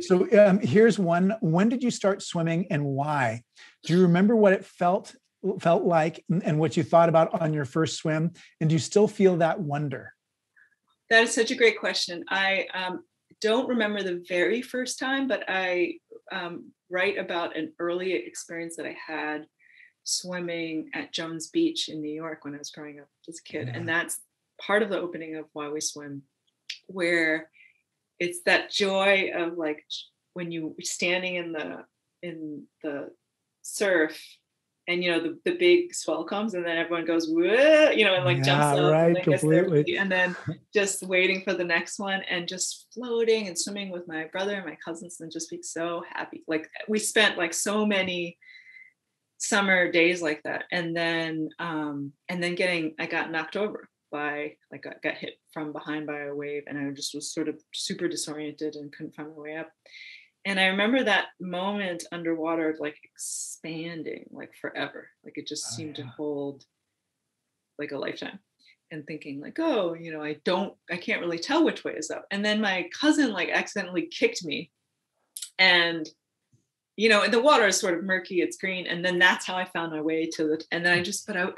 So here's one. When did you start swimming and why? Do you remember what it felt like and what you thought about on your first swim? And do you still feel that wonder? That is such a great question. I don't remember the very first time, but I write about an early experience that I had swimming at Jones Beach in New York when I was growing up as a kid. And that's part of the opening of Why We Swim, where it's that joy of like when you standing in the surf the big swell comes, and then everyone goes, whoa, and like jumps up and right, then gets their completely. feet, and then just waiting for the next one, and just floating and swimming with my brother and my cousins, and just being so happy. Like we spent like so many summer days like that, and then I got knocked over by, like, I got hit from behind by a wave, and I just was sort of super disoriented and couldn't find my way up. And I remember that moment underwater, like expanding like forever. Like it just seemed to hold like a lifetime, and thinking like, oh, I can't really tell which way is up. And then my cousin like accidentally kicked me, and the water is sort of murky, it's green. And then that's how I found my way and then I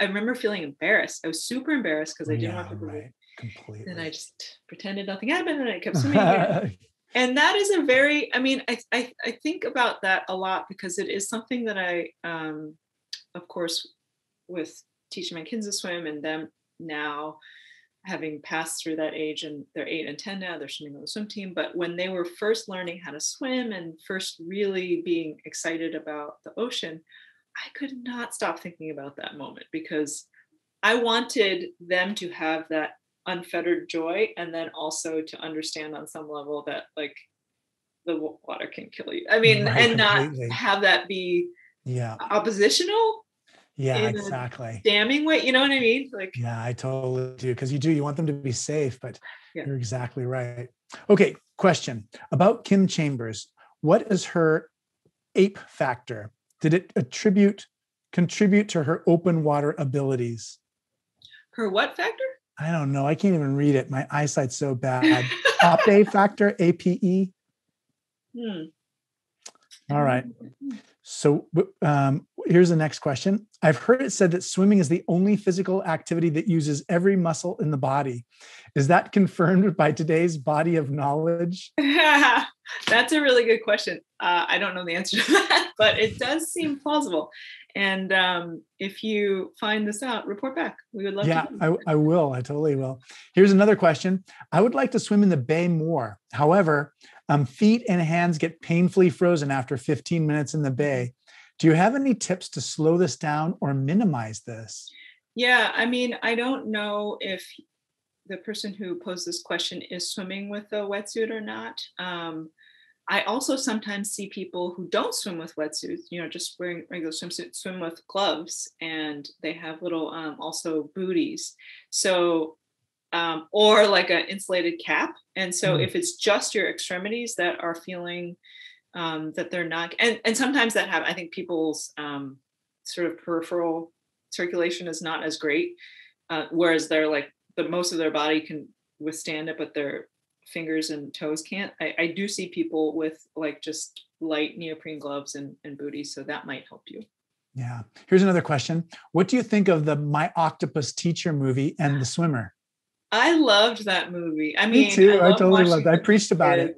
remember feeling embarrassed. I was super embarrassed because I didn't want people to. Completely. And I just pretended nothing happened, and I kept swimming. And that is a very, I think about that a lot, because it is something that I, of course, with teaching my kids to swim, and them now having passed through that age, and they're 8 and 10 now, they're swimming on the swim team. But when they were first learning how to swim and first really being excited about the ocean, I could not stop thinking about that moment, because I wanted them to have that unfettered joy, and then also to understand on some level that like the water can kill you. And not have that be oppositional. Exactly. Damning way, you know what I mean? Like, yeah, I totally do, because you want them to be safe, but you're exactly right. Okay, question about Kim Chambers. What is her ape factor? Did it contribute to her open water abilities? Her what factor? I don't know. I can't even read it. My eyesight's so bad. Ape factor, APE. All right. So here's the next question. I've heard it said that swimming is the only physical activity that uses every muscle in the body. Is that confirmed by today's body of knowledge? That's a really good question. I don't know the answer to that, but it does seem plausible. And if you find this out, report back. We would love to. Yeah, I will. I totally will. Here's another question. I would like to swim in the bay more. However, feet and hands get painfully frozen after 15 minutes in the bay. Do you have any tips to slow this down or minimize this? Yeah, I don't know if the person who posed this question is swimming with a wetsuit or not. I also sometimes see people who don't swim with wetsuits, just wearing regular swimsuits, swim with gloves, and they have little also booties. So, or like an insulated cap. And so if it's just your extremities that are feeling that they're not, and sometimes that I think people's sort of peripheral circulation is not as great, whereas they're like, most of their body can withstand it, but their fingers and toes can't. I do see people with like just light neoprene gloves and booties, so that might help you. Yeah. Here's another question. What do you think of the My Octopus Teacher movie and The Swimmer? I loved that movie. Me too. I totally loved it. I preached about it.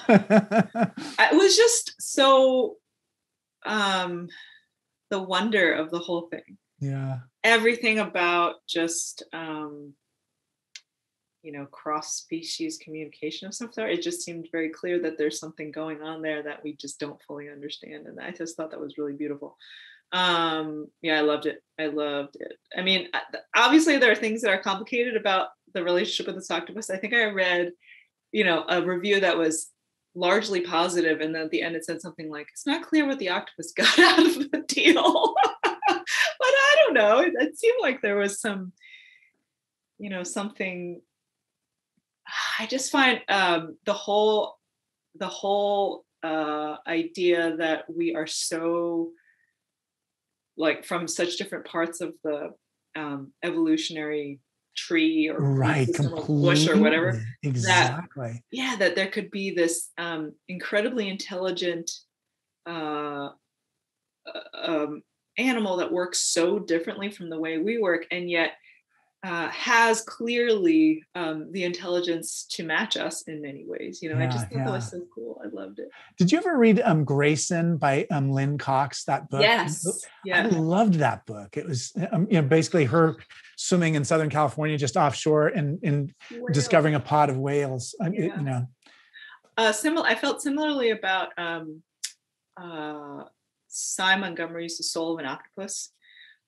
It was just so the wonder of the whole thing. Yeah. Everything about just cross-species communication of some sort. It just seemed very clear that there's something going on there that we just don't fully understand. And I just thought that was really beautiful. I loved it. Obviously there are things that are complicated about the relationship with this octopus. I think I read, a review that was largely positive, and then at the end it said something like, it's not clear what the octopus got out of the deal. But I don't know. It seemed like there was some, something. I just find the whole idea that we are so like from such different parts of the evolutionary tree or bush or whatever. Exactly. That there could be this incredibly intelligent animal that works so differently from the way we work, and yet has clearly the intelligence to match us in many ways. I just thought that was so cool. I loved it. Did you ever read Grayson by Lynn Cox, that book? Yes. Yeah. I loved that book. It was basically her swimming in Southern California, just offshore, and discovering a pod of whales. I felt similarly about Cy Montgomery's The Soul of an Octopus.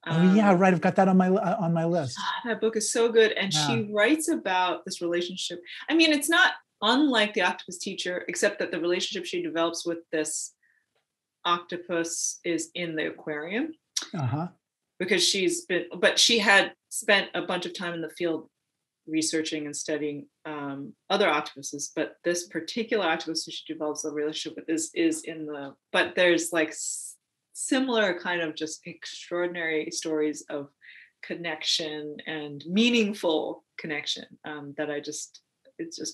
Oh yeah, right. I've got that on my list. That book is so good. And she writes about this relationship. I mean, it's not unlike The Octopus Teacher, except that the relationship she develops with this octopus is in the aquarium. Because she had spent a bunch of time in the field researching and studying other octopuses, but this particular octopus that she develops a relationship with is in the, but there's like similar kind of just extraordinary stories of connection and meaningful connection that it just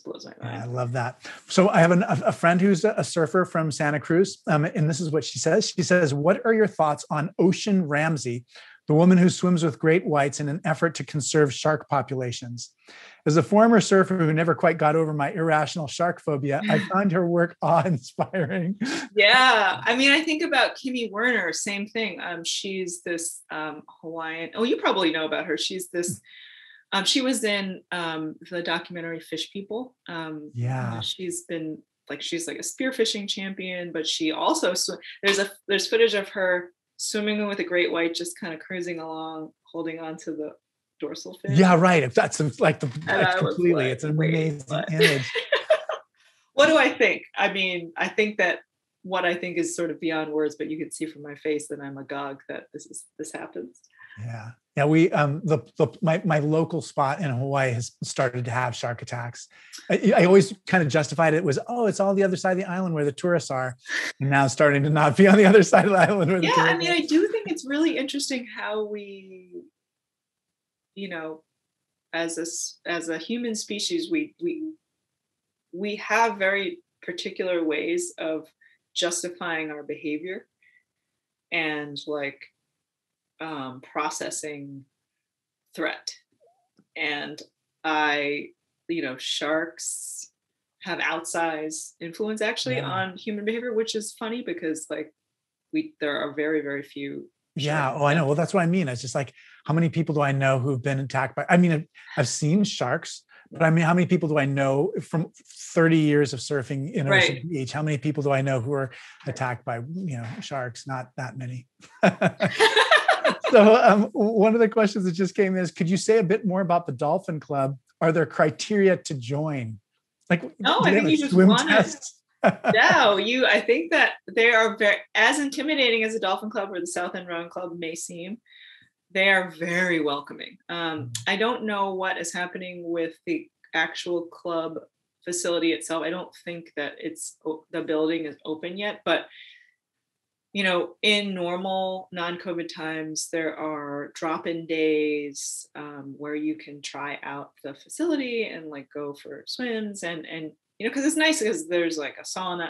blows my mind. I love that. So I have a friend who's a surfer from Santa Cruz, and this is what she says. She says, "What are your thoughts on Ocean Ramsey, the woman who swims with great whites in an effort to conserve shark populations? As a former surfer who never quite got over my irrational shark phobia, I found her work awe-inspiring." Yeah, I mean, I think about Kimmy Werner, same thing. She's this Hawaiian. Oh, you probably know about her. She's this. She was in the documentary Fish People. She's been she's like a spearfishing champion, but she also there's footage of her swimming with a great white, just kind of cruising along, holding on to the dorsal fin. Yeah, right. That's like completely. It's an amazing image. What do I think? I mean, I think that what I think is sort of beyond words, but you can see from my face that I'm agog that this happens. Yeah. Yeah, we my local spot in Hawaii has started to have shark attacks. I always kind of justified it was, it's all the other side of the island where the tourists are, and now it's starting to not be on the other side of the island where the tourists I mean, I do think it's really interesting how we, as a human species, we have very particular ways of justifying our behavior and processing threat. And sharks have outsized influence actually on human behavior, which is funny because there are very, very few. Yeah. Oh, I know. Well, that's what I mean. It's just how many people do I know who've been attacked by, I mean, I've seen sharks, but I mean, how many people do I know from 30 years of surfing in Ocean Beach? How many people do I know who are attacked by, sharks? Not that many. So one of the questions that just came is, could you say a bit more about the Dolphin Club? Are there criteria to join? No, I think you just want to. No, I think that they are very, as intimidating as the Dolphin Club or the South End Rowing Club may seem, they are very welcoming. I don't know what is happening with the actual club facility itself. I don't think that the building is open yet, but in normal non-COVID times, there are drop-in days where you can try out the facility and go for swims and because it's nice because there's a sauna.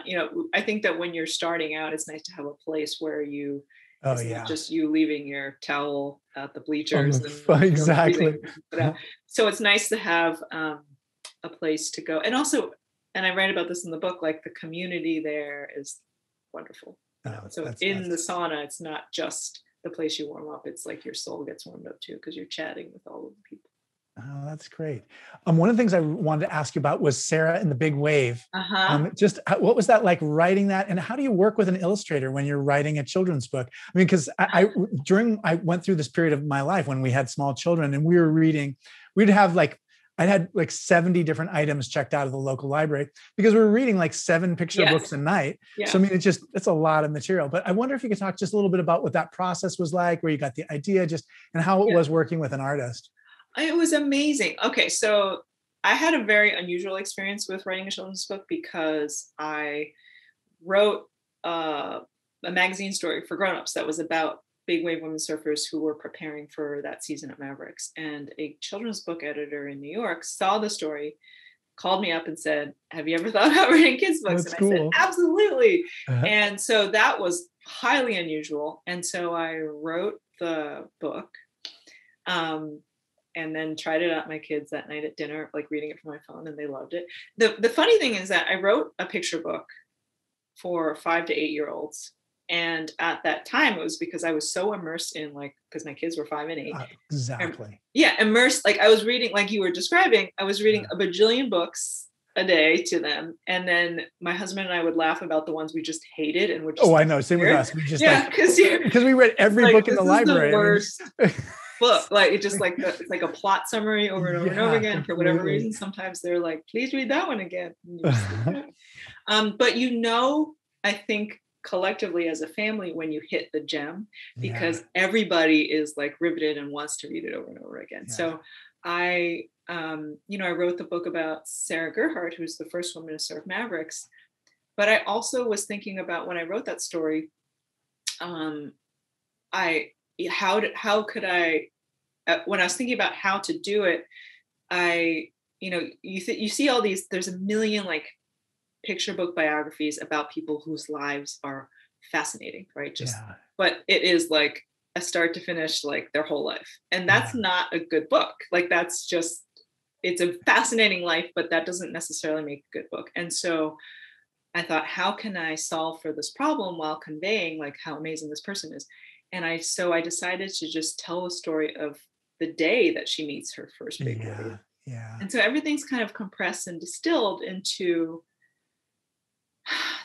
I think that when you're starting out, it's nice to have a place where you just you leaving your towel at the bleachers. Exactly. So it's nice to have a place to go, and I write about this in the book. The community there is wonderful. So in the sauna, it's not just the place you warm up. It's your soul gets warmed up too, because you're chatting with all of the people. Oh, that's great. One of the things I wanted to ask you about was Sarah and the Big Wave. Just what was that like writing that? And how do you work with an illustrator when you're writing a children's book? I mean, because I went through this period of my life when we had small children and we were reading, we'd have I had 70 different items checked out of the local library because we were reading 7 picture books a night. Yeah. So, I mean, it's a lot of material, but I wonder if you could talk just a little bit about what that process was like, where you got the idea and how it was working with an artist. It was amazing. Okay. So I had a very unusual experience with writing a children's book because I wrote a magazine story for grownups that was about big wave women surfers who were preparing for that season at Mavericks. And a children's book editor in New York saw the story, called me up and said, "Have you ever thought about writing kids' books?" That's and cool. I said, "Absolutely." And so that was highly unusual. And so I wrote the book and then tried it out my kids that night at dinner, reading it from my phone, and they loved it. The funny thing is that I wrote a picture book for 5 to 8 year olds. And at that time, it was because I was so immersed in because my kids were 5 and 8. Exactly. Immersed. I was reading, like you were describing, I was reading a bajillion books a day to them. And then my husband and I would laugh about the ones we just hated and would just, oh, I know. Same with us. We just because we read every like, book in the library. The worst book. Like it just like it's like a plot summary over and over and over again. For whatever reason, sometimes they're like, please read that one again. But I think collectively as a family when you hit the gem, because everybody is like riveted and wants to read it over and over again. So I wrote the book about Sarah Gerhardt, who's the first woman to serve Mavericks. But I also was thinking about when I wrote that story, when I was thinking about how to do it, you see all these, there's a million like picture book biographies about people whose lives are fascinating, right? But it is like a start to finish, like their whole life. And that's not a good book. Like that's just, it's a fascinating life, but that doesn't necessarily make a good book. And so I thought, how can I solve for this problem while conveying like how amazing this person is? And I decided to just tell the story of the day that she meets her first big wave. And so everything's kind of compressed and distilled into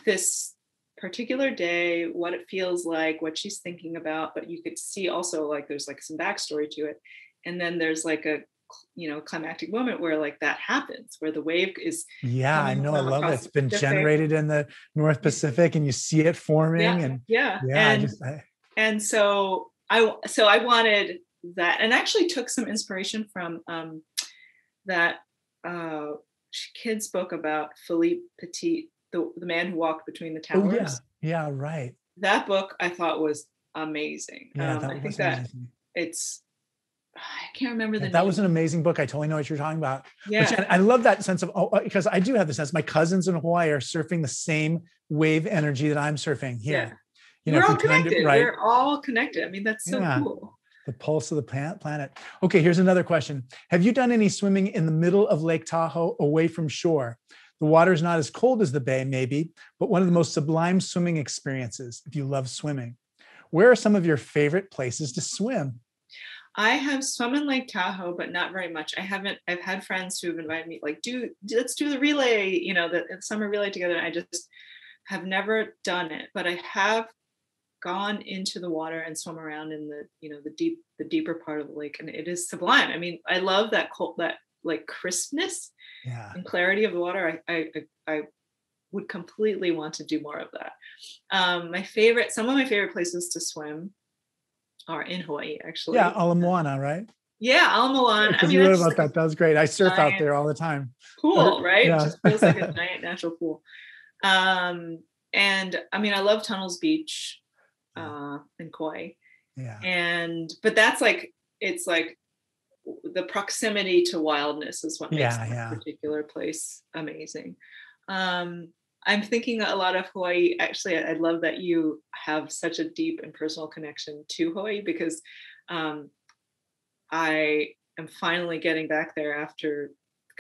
this particular day, what it feels like, what she's thinking about, but you could see also like there's like some backstory to it. And then there's like a climactic moment where like that happens, where the wave is I know, I love it. It's been generated in the North Pacific and you see it forming and so I wanted that, and actually took some inspiration from that kid's book about Philippe Petit, the man who walked between the towers. Right. That book I thought was amazing. I think that amazing. I can't remember the name. That was an amazing book. I totally know what you're talking about. But I love that sense of, because I do have the sense my cousins in Hawaii are surfing the same wave energy that I'm surfing here. We're all connected. We're all connected. I mean, that's so cool. The pulse of the planet. Okay, here's another question. Have you done any swimming in the middle of Lake Tahoe away from shore? The water is not as cold as the bay, maybe, but one of the most sublime swimming experiences if you love swimming. Where are some of your favorite places to swim? I have swum in Lake Tahoe, but not very much. I've had friends who have invited me, like, let's do the relay, the summer relay together. I just have never done it, but I have gone into the water and swum around in the deeper part of the lake. And it is sublime. I mean, I love that like crispness and clarity of the water. I would completely want to do more of that. Some of my favorite places to swim are in Hawaii, actually. Ala Moana, right? Ala Moana. Because you wrote about that. That was great. I surf out there all the time. Pool, right? It just feels like a giant natural pool. And I mean, I love Tunnels Beach in Kauai. But that's like, it's like the proximity to wildness is what makes that particular place amazing. I'm thinking a lot of Hawaii. Actually, I love that you have such a deep and personal connection to Hawaii, because I am finally getting back there after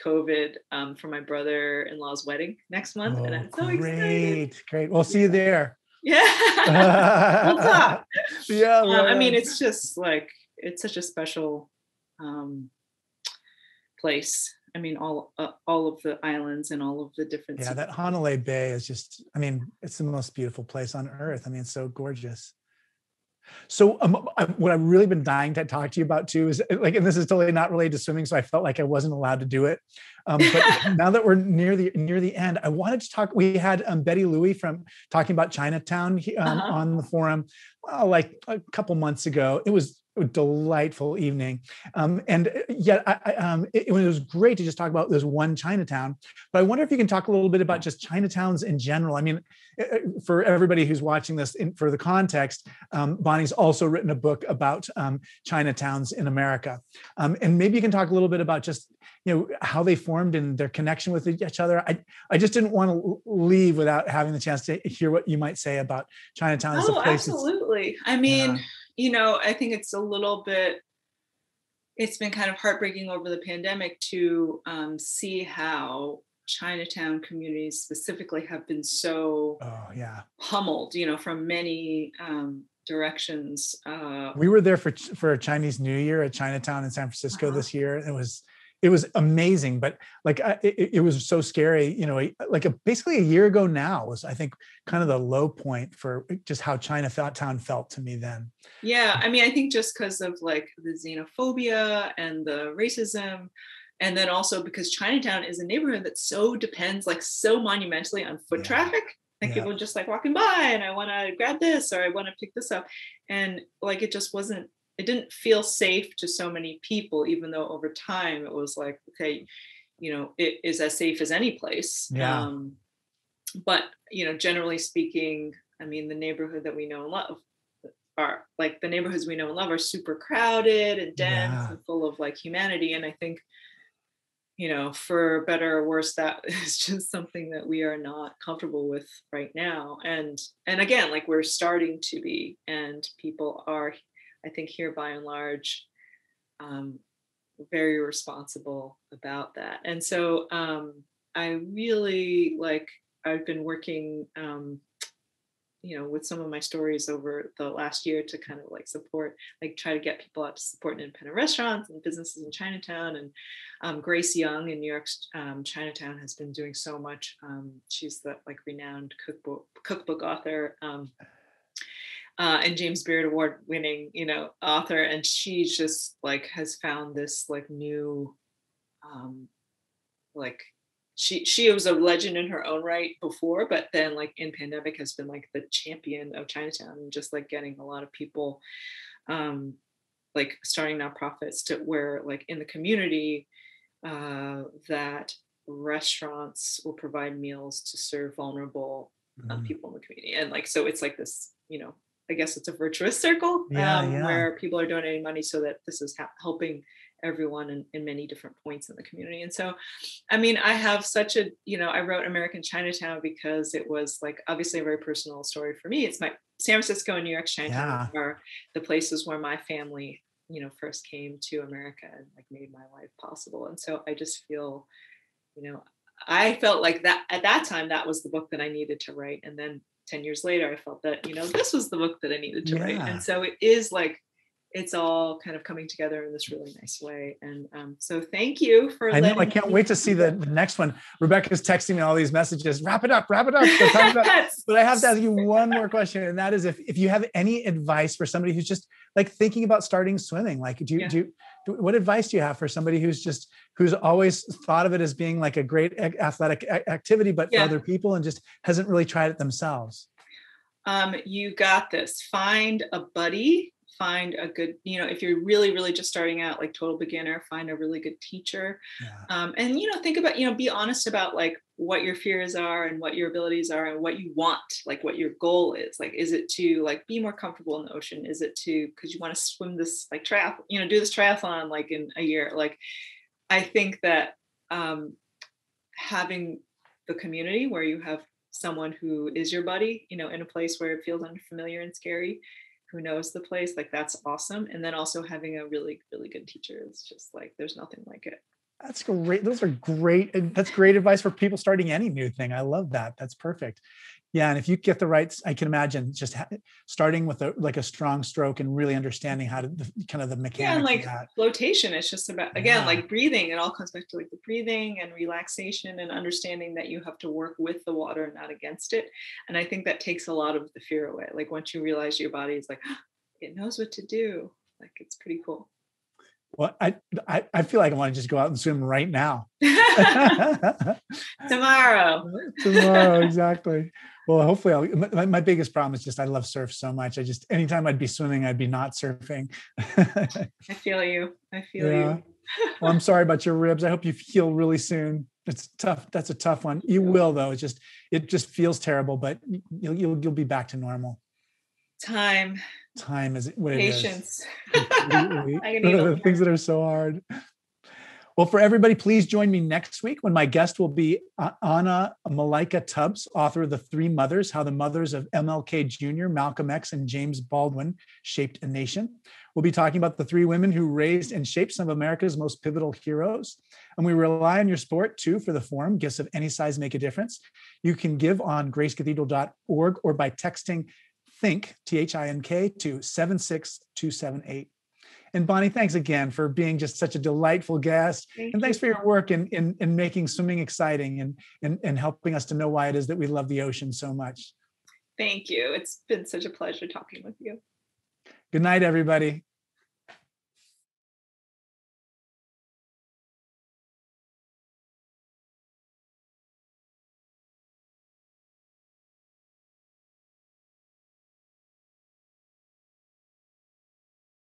COVID for my brother-in-law's wedding next month. And I'm so excited. Great. We'll see you there. We'll talk. I mean, it's just like, it's such a special place. I mean, all of the islands and all of the different. That Honolulu Bay is just, I mean, it's the most beautiful place on earth. I mean, it's so gorgeous. So what I've really been dying to talk to you about too is like, and this is totally not related to swimming, so I felt like I wasn't allowed to do it. But now that we're near the end, I wanted to talk. We had Betty Louie from talking about Chinatown on the forum, like a couple months ago. It was a delightful evening. And yet it was great to just talk about this one Chinatown, but I wonder if you can talk a little bit about just Chinatowns in general. I mean, for everybody who's watching this, for the context, Bonnie's also written a book about Chinatowns in America. And maybe you can talk a little bit about just, how they formed and their connection with each other. I just didn't want to leave without having the chance to hear what you might say about Chinatown as a place. Absolutely. I mean, I think it's it's been kind of heartbreaking over the pandemic to see how Chinatown communities specifically have been so pummeled, from many directions. We were there for a Chinese New Year at Chinatown in San Francisco this year. It was it was amazing, but like it was so scary, like basically a year ago now was, I think, kind of the low point for just how Chinatown felt to me then. Yeah, I mean, I think just because of like the xenophobia and the racism, and then also because Chinatown is a neighborhood that so depends like so monumentally on foot traffic. Like people just like walking by and I want to grab this or I want to pick this up. And like it didn't feel safe to so many people, even though over time it was like, okay, it is as safe as any place. Yeah. But, generally speaking, I mean, the neighborhood that we know and love are like the neighborhoods we know and love are super crowded and dense and full of like humanity. And I think, for better or worse, that is just something that we are not comfortable with right now. And again, like we're starting to be, and people are, I think here by and large, very responsible about that. And so I really I've been working, with some of my stories over the last year to kind of like support, like try to get people out to support independent restaurants and businesses in Chinatown. And Grace Young in New York's Chinatown has been doing so much. She's the like renowned cookbook author. And James Beard Award winning, author. And she just like has found this like new, like she was a legend in her own right before, but then like in pandemic has been like the champion of Chinatown and just like getting a lot of people like starting nonprofits to where like in the community that restaurants will provide meals to serve vulnerable people in the community. And like, so it's like this, I guess it's a virtuous circle where people are donating money so that this is helping everyone in many different points in the community. And so, I mean, I have such a, I wrote American Chinatown because it was like obviously a very personal story for me. It's my San Francisco and New York's Chinatown are the places where my family, first came to America and like made my life possible. And so I just feel, I felt like that at that time, that was the book that I needed to write. And then 10 years later, I felt that, this was the book that I needed to write. And so it is like, it's all kind of coming together in this really nice way. And so thank you for I can't wait to see the next one. Rebecca's texting me all these messages. Wrap it up. But I have to ask you one more question. And that is if you have any advice for somebody who's just like thinking about starting swimming, like what advice do you have for somebody who's always thought of it as being like a great athletic activity, but for other people and just hasn't really tried it themselves? You got this. Find a buddy. Find a good, if you're really, really just starting out, like total beginner, find a really good teacher. And, think about, be honest about like what your fears are and what your abilities are and what you want, like what your goal is. Like, is it to like be more comfortable in the ocean? Is it to, because you want to swim this like do this triathlon like in a year? Like, I think that having the community where you have someone who is your buddy, in a place where it feels unfamiliar and scary, who knows the place, like that's awesome. And then also having a really, really good teacher is just like, there's nothing like it. That's great. Those are great. That's great advice for people starting any new thing. I love that. That's perfect. Yeah. And if you get the right, I can imagine just starting with a strong stroke and really understanding how to kind of the mechanics. Yeah, and like flotation, it's just about, again, like breathing. It all comes back to like the breathing and relaxation and understanding that you have to work with the water and not against it. And I think that takes a lot of the fear away. Like once you realize your body is like, it knows what to do. Like it's pretty cool. Well, I feel like I want to just go out and swim right now. Tomorrow, exactly. Well, hopefully my biggest problem is just, I love surf so much. anytime I'd be swimming, I'd be not surfing. I feel you. Well, I'm sorry about your ribs. I hope you heal really soon. It's tough. That's a tough one. You will though. It just feels terrible, but you'll be back to normal. Time is what patience. It is. Things that are so hard. Well, for everybody, please join me next week when my guest will be Anna Malaika Tubbs, author of The Three Mothers, How the Mothers of MLK Jr., Malcolm X, and James Baldwin Shaped a Nation. We'll be talking about the three women who raised and shaped some of America's most pivotal heroes. And we rely on your support, too, for the forum. Gifts of any size make a difference. You can give on gracecathedral.org or by texting THINK, THINK, to 76278. And Bonnie, thanks again for being just such a delightful guest. And thanks for your work in making swimming exciting and helping us to know why it is that we love the ocean so much. Thank you. It's been such a pleasure talking with you. Good night, everybody.